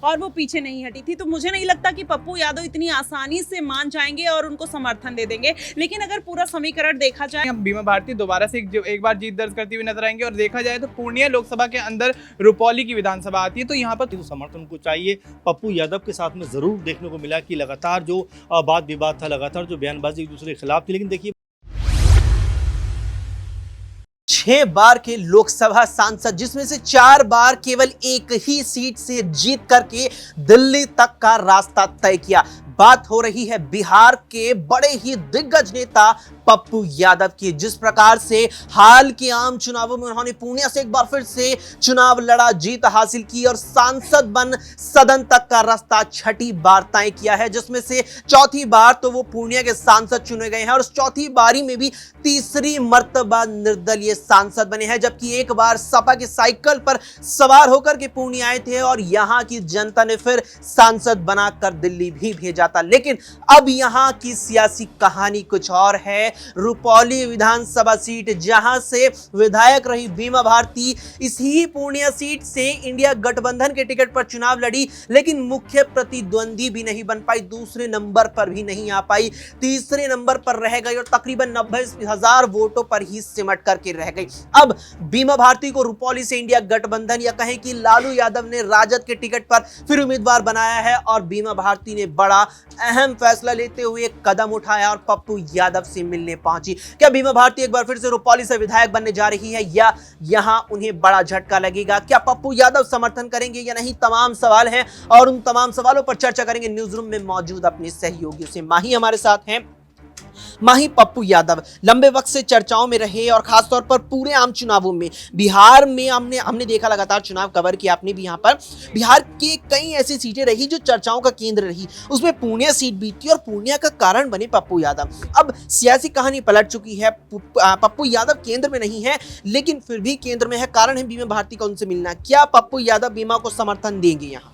और वो पीछे नहीं हटी थी। तो मुझे नहीं लगता कि पप्पू यादव इतनी आसानी से मान जाएंगे और उनको समर्थन दे देंगे। लेकिन अगर पूरा समीकरण देखा जाए, बीमा भारती दोबारा से एक बार जीत दर्ज करती हुई नजर आएंगे। और देखा जाए तो पूर्णिया लोकसभा के अंदर रुपौली की विधानसभा आती है, तो यहाँ पर समर्थन को चाहिए। पप्पू यादव के साथ में जरूर देखने को मिला कि लगातार जो वाद विवाद था, लगातार जो बयानबाजी एक दूसरे के खिलाफ थी, लेकिन देखिए 6 बार के लोकसभा सांसद, जिसमें से 4 बार केवल एक ही सीट से जीत करके दिल्ली तक का रास्ता तय किया। बात हो रही है बिहार के बड़े ही दिग्गज नेता पप्पू यादव की। जिस प्रकार से हाल के आम चुनावों में उन्होंने पूर्णिया से एक बार फिर से चुनाव लड़ा, जीत हासिल की और सांसद बन सदन तक का रास्ता 6ठी बार तय किया है, जिसमें से 4थी बार तो वो पूर्णिया के सांसद चुने गए हैं और उस 4थी बारी में भी तीसरी मर्तबा निर्दलीय सांसद बने हैं। जबकि एक बार सपा की साइकिल पर सवार होकर के पूर्णिया आए थे और यहां की जनता ने फिर सांसद बनाकर दिल्ली भी भेजा था। लेकिन अब यहां की सियासी कहानी कुछ और है। रुपौली विधानसभा सीट, जहां से विधायक रही बीमा भारती, इसी पूर्णिया सीट से इंडिया गठबंधन के टिकट पर चुनाव लड़ी, लेकिन मुख्य प्रतिद्वंदी भी नहीं बन पाई, दूसरे नंबर पर भी नहीं आ पाई, तीसरे नंबर पर रह गई और तकरीबन 90,000 वोटों पर ही सिमट करके रह गई। अब बीमा भारती को रुपौली से इंडिया गठबंधन या कहें कि लालू यादव ने राजद के टिकट पर फिर उम्मीदवार बनाया है और बीमा भारती ने बड़ा अहम फैसला लेते हुए कदम उठाया और पप्पू यादव से मिलने पहुंची। क्या बीमा भारती एक बार फिर से रुपौली से विधायक बनने जा रही है या यहां उन्हें बड़ा झटका लगेगा? क्या पप्पू यादव समर्थन करेंगे या नहीं? तमाम सवाल हैं और उन तमाम सवालों पर चर्चा करेंगे न्यूज रूम में मौजूद अपने सहयोगियों से। माही हमारे साथ हैं। माही, पप्पू यादव लंबे वक्त से चर्चाओं में रहे और खासतौर पर पूरे आम चुनावों में बिहार में हमने देखा, लगातार चुनाव कवर किया आपने भी। यहाँ पर बिहार के कई ऐसी सीटें रही जो चर्चाओं का केंद्र रही, उसमें पूर्णिया सीट भी थी और पूर्णिया का कारण बने पप्पू यादव। अब सियासी कहानी पलट चुकी है। पप्पू यादव केंद्र में नहीं है, लेकिन फिर भी केंद्र में है। कारण है बीमा भारती का उनसे मिलना। क्या पप्पू यादव बीमा को समर्थन देंगे यहाँ?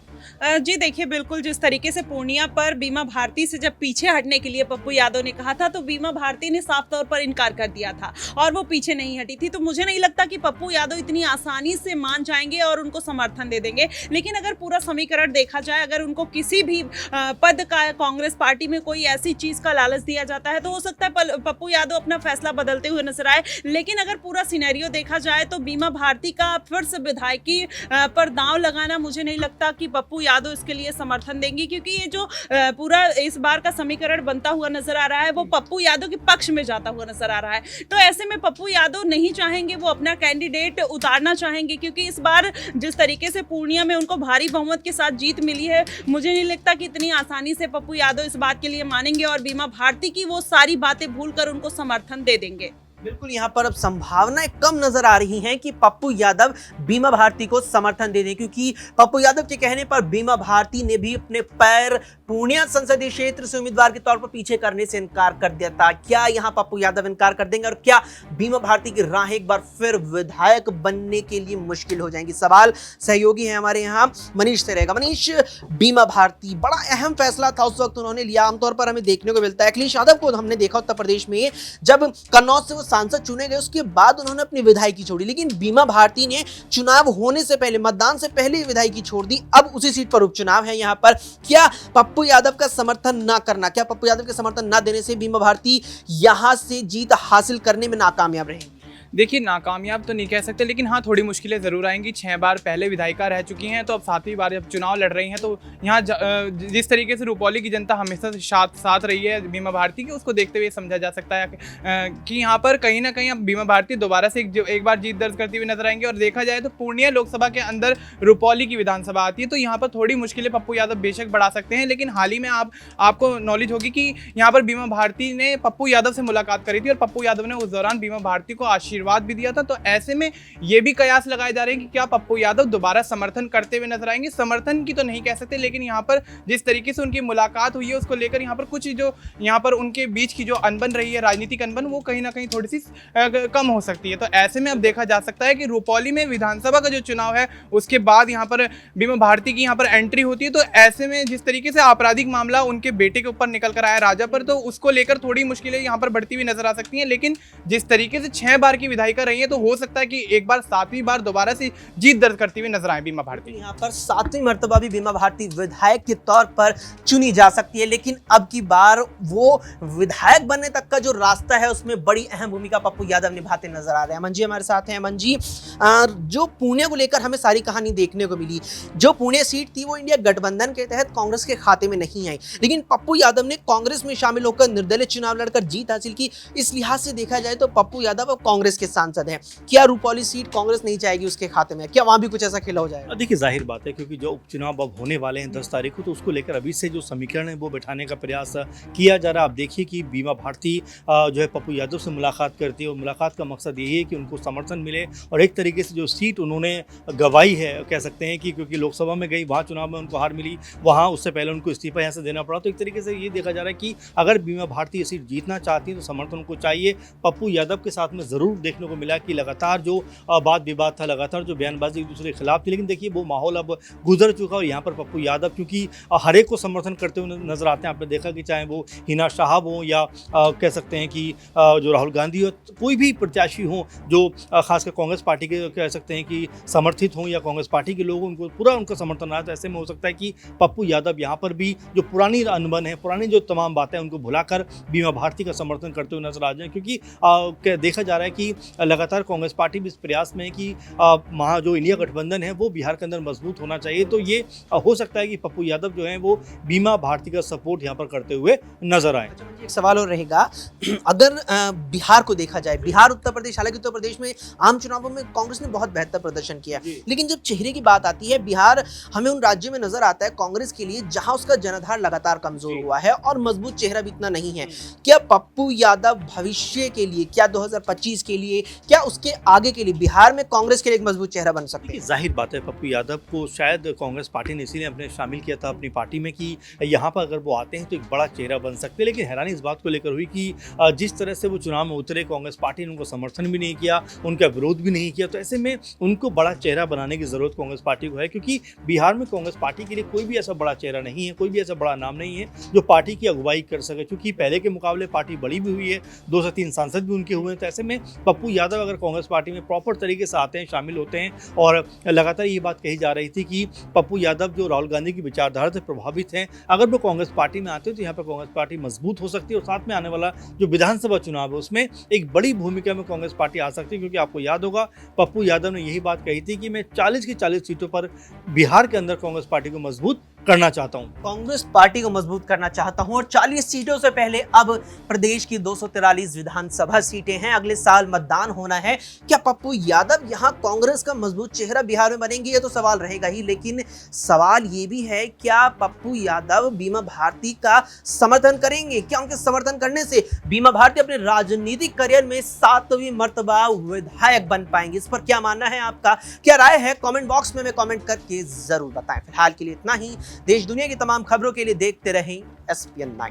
जी देखिए, बिल्कुल जिस तरीके से पूर्णिया पर बीमा भारती से जब पीछे हटने के लिए पप्पू यादव ने कहा था, तो बीमा भारती ने साफ तौर पर इनकार कर दिया था और वो पीछे नहीं हटी थी। तो मुझे नहीं लगता कि पप्पू यादव इतनी आसानी से मान जाएंगे और उनको समर्थन दे देंगे। लेकिन अगर पूरा समीकरण देखा जाए, अगर उनको किसी भी पद का कांग्रेस पार्टी में कोई ऐसी चीज का लालच दिया जाता है, तो हो सकता है पप्पू यादव अपना फैसला बदलते हुए नजर आए। लेकिन अगर पूरा सिनेरियो देखा जाए तो बीमा भारती का फिर से विधायकी पर दांव लगाना, मुझे नहीं लगता कि पप्पू यादव इसके लिए समर्थन देंगे, क्योंकि ये जो पूरा इस बार का समीकरण बनता हुआ नजर आ रहा है वो पप्पू यादव के पक्ष में जाता हुआ नजर आ रहा है। तो ऐसे में पप्पू यादव नहीं चाहेंगे, वो अपना कैंडिडेट उतारना चाहेंगे, क्योंकि इस बार जिस तरीके से पूर्णिया में उनको भारी बहुमत के साथ जीत मिली है, मुझे नहीं लगता कि इतनी आसानी से पप्पू यादव इस बात के लिए मानेंगे और बीमा भारती की वो सारी बातें भूलकर उनको समर्थन दे देंगे। बिल्कुल, यहां पर अब संभावनाएं कम नजर आ रही हैं कि पप्पू यादव बीमा भारती को समर्थन दे दें, क्योंकि पप्पू यादव के कहने पर बीमा भारती ने भी अपने पैर पूर्णिया संसदीय क्षेत्र से उम्मीदवार के तौर पर पीछे करने से इनकार कर दिया था। क्या यहां पप्पू यादव इनकार कर देंगे और क्या बीमा भारती की राह एक बार फिर विधायक बनने के लिए मुश्किल हो जाएंगी? सवाल सहयोगी है हमारे यहाँ मनीष से रहेगा। मनीष, बीमा भारती बड़ा अहम फैसला था उस वक्त उन्होंने लिया। आमतौर पर हमें देखने को मिलता है, अखिलेश यादव को हमने देखा उत्तर प्रदेश में जब कन्नौज से वो सांसद चुने गए, उसके बाद उन्होंने अपनी विधायकी छोड़ी, लेकिन बीमा भारती ने चुनाव होने से पहले, मतदान से पहले ही विधायकी छोड़ दी। अब उसी सीट पर उपचुनाव है। यहाँ पर क्या पप्पू यादव का समर्थन ना करना, क्या पप्पू यादव के समर्थन ना देने से बीमा भारती यहां से जीत हासिल करने में नाकामयाब रहेंगे? देखिए, नाकामयाब तो नहीं कह सकते, लेकिन हाँ थोड़ी मुश्किलें ज़रूर आएंगी। 6 बार पहले विधायिका रह चुकी हैं, तो अब 7वीं बार जब चुनाव लड़ रही हैं, तो यहाँ जिस तरीके से रुपौली की जनता हमेशा साथ रही है बीमा भारती की, उसको देखते हुए समझा जा सकता है कि यहाँ पर कहीं ना कहीं अब बीमा भारती दोबारा से एक बार जीत दर्ज करती हुई नजर आएंगे। और देखा जाए तो पूर्णिया लोकसभा के अंदर रुपौली की विधानसभा आती है, तो यहाँ पर थोड़ी मुश्किलें पप्पू यादव बेशक बढ़ा सकते हैं। लेकिन हाल ही में आपको नॉलेज होगी कि यहाँ पर बीमा भारती ने पप्पू यादव से मुलाकात करी थी और पप्पू यादव ने उस दौरान बीमा भारती को आशीर्वाद भी दिया था। तो ऐसे में ये भी कयास लगाए जा रहे हैं कि क्या पप्पू यादव दोबारा समर्थन करते हुए नजर आएंगे। समर्थन की तो नहीं कह सकते, लेकिन यहाँ पर जिस तरीके से उनकी मुलाकात हुई है उसको लेकर यहाँ पर कुछ जो यहाँ पर उनके बीच की जो अनबन रही है, राजनीतिक अनबन, वो कहीं ना कहीं थोड़ी सी कम हो सकती है। तो ऐसे में अब देखा जा सकता है कि रुपौली में विधानसभा का जो चुनाव है उसके बाद यहाँ पर बीमा भारती की यहाँ पर एंट्री होती है। तो ऐसे में जिस तरीके से आपराधिक मामला उनके बेटे के ऊपर निकल कर आया राजा पर, तो उसको लेकर थोड़ी मुश्किलें यहाँ पर बढ़ती हुई नजर आ सकती हैं। लेकिन जिस तरीके से 6 बार की विधायिका रही हैं, तो हो सकता है कि एक बार 7वीं बार दोबारा से जीत दर्ज करती हुई नजर आए बीमा भारती। यहाँ पर 7वीं मर्तबा भी बीमा भारती विधायक के तौर पर चुनी जा सकती है, लेकिन अब की बार वो विधायक बनने तक का जो रास्ता है उसमें बड़ी अहम भूमिका पप्पू यादव निभाते नजर आ रहे हैं। अमन जी हमारे साथ हैं। अमन जी, जो पुणे को लेकर हमें सारी कहानी देखने को मिली, जो पुणे सीट थी वो इंडिया गठबंधन के तहत कांग्रेस के खाते में नहीं आई, लेकिन पप्पू यादव ने कांग्रेस में शामिल होकर निर्दलीय चुनाव लड़कर जीत हासिल की। इस लिहाज से देखा जाए तो पप्पू यादव अब कांग्रेस के सांसद हैं। क्या रूपौली सीट कांग्रेस नहीं चाहेगी उसके खाते में? क्या वहां भी कुछ ऐसा खेला हो जाएगा? देखिए, जाहिर बात है, क्योंकि जो उपचुनाव अब होने वाले हैं 10 तारीख को, तो उसको लेकर अभी से जो समीकरण है वो बैठाने का प्रयास किया जा रहा है। आप देखिए कि बीमा भारती जो है पप्पू यादव से मुलाकात करती है, और मुलाकात का मकसद यही है कि उनको समर्थन मिले, और एक तरीके से जो सीट उन्होंने गंवाई है, कह सकते हैं कि क्योंकि लोकसभा में गई, वहाँ चुनाव में उनको हार मिली, वहाँ उससे पहले उनको इस्तीफा यहाँ से देना पड़ा, तो एक तरीके से ये देखा जा रहा है कि अगर बीमा भारती ये सीट जीतना चाहती है तो समर्थन उनको चाहिए। पप्पू यादव के साथ में ज़रूर देखने को मिला कि लगातार जो वाद विवाद था, लगातार जो बयानबाजी एक दूसरे के खिलाफ थी, लेकिन देखिए वो माहौल अब गुजर चुका, और यहाँ पर पप्पू यादव क्योंकि हर एक को समर्थन करते हुए नजर आते हैं। आपने देखा कि चाहे वो हिना साहब हों या कह सकते हैं कि जो राहुल गांधी हो, कोई भी प्रत्याशी हों जो खासकर कांग्रेस पार्टी के कह सकते हैं कि समर्थित हों या कांग्रेस पार्टी के लोग, उनको पूरा उनका समर्थन आया। तो ऐसे में हो सकता है कि पप्पू यादव यहाँ पर भी जो पुरानी अनबन है, पुरानी जो तमाम बातें उनको भुलाकर बीमा भारती का समर्थन करते हुए नजर आ जाए, क्योंकि देखा जा रहा है कि लगातार कांग्रेस पार्टी भी इस प्रयास में है कि जो इंडिया गठबंधन है वो बिहार के अंदर मजबूत होना चाहिए। तो ये हो सकता है कि पप्पू यादव जो है वो बीमा भारती का सपोर्ट यहाँ पर करते हुए नजर आए। एक सवाल और रहेगा, अगर बिहार को देखा जाए, बिहार उत्तर प्रदेश, हालांकि उत्तर प्रदेश में आम चुनावों में कांग्रेस ने बहुत बेहतर प्रदर्शन किया, लेकिन जब चेहरे की बात आती है, बिहार हमें उन राज्यों में नजर आता है कांग्रेस के लिए जहां उसका जनाधार लगातार कमजोर हुआ है और मजबूत चेहरा भी इतना नहीं है। क्या पप्पू यादव भविष्य के लिए, क्या 2025 के लिए, क्या उसके आगे के लिए बिहार में कांग्रेस के लिए एक मजबूत चेहरा बन सकते हैं? जाहिर बात है, पप्पू यादव को शायद कांग्रेस पार्टी ने इसीलिए अपने शामिल किया था अपनी पार्टी में कि यहाँ पर अगर वो आते हैं तो एक बड़ा चेहरा बन सकते हैं। लेकिन हैरानी इस बात को लेकर हुई कि जिस तरह से वो चुनाव में उतरे, कांग्रेस पार्टी ने उनको समर्थन भी नहीं किया, उनका विरोध भी नहीं किया। तो ऐसे में उनको बड़ा चेहरा बनाने की जरूरत कांग्रेस पार्टी को है, क्योंकि बिहार में कांग्रेस पार्टी के लिए कोई भी ऐसा बड़ा चेहरा नहीं है, कोई भी ऐसा बड़ा नाम नहीं है जो पार्टी की अगुवाई कर सके। क्योंकि पहले के मुकाबले पार्टी बड़ी भी हुई है, 2 से 3 सांसद भी उनके हुए हैं। तो ऐसे में पप्पू यादव अगर कांग्रेस पार्टी में प्रॉपर तरीके से आते हैं, शामिल होते हैं, और लगातार ये बात कही जा रही थी कि पप्पू यादव जो राहुल गांधी की विचारधारा से प्रभावित हैं, अगर वो कांग्रेस पार्टी में आते हैं तो यहाँ पर कांग्रेस पार्टी मजबूत हो सकती है, और साथ में आने वाला जो विधानसभा चुनाव है उसमें एक बड़ी भूमिका में कांग्रेस पार्टी आ सकती है। क्योंकि आपको याद होगा पप्पू यादव ने यही बात कही थी कि मैं 40 की 40 सीटों पर बिहार के अंदर कांग्रेस पार्टी को मजबूत करना चाहता हूं। कांग्रेस पार्टी को मजबूत करना चाहता हूं, और 40 सीटों से पहले अब प्रदेश की 243 विधानसभा सीटें हैं, अगले साल मतदान होना है। क्या पप्पू यादव यहां कांग्रेस का मजबूत चेहरा बिहार में बनेंगे? ये तो सवाल रहेगा ही, लेकिन सवाल ये भी है, क्या पप्पू यादव बीमा भारती का समर्थन करेंगे? क्या उनके समर्थन करने से बीमा भारती अपने राजनीतिक करियर में 7वीं मर्तबा विधायक बन पाएंगे? इस पर क्या मानना है आपका, क्या राय है? कमेंट बॉक्स में कमेंट करके जरूर बताएं। फिलहाल के लिए इतना ही। देश दुनिया की तमाम खबरों के लिए देखते रहें SPN9।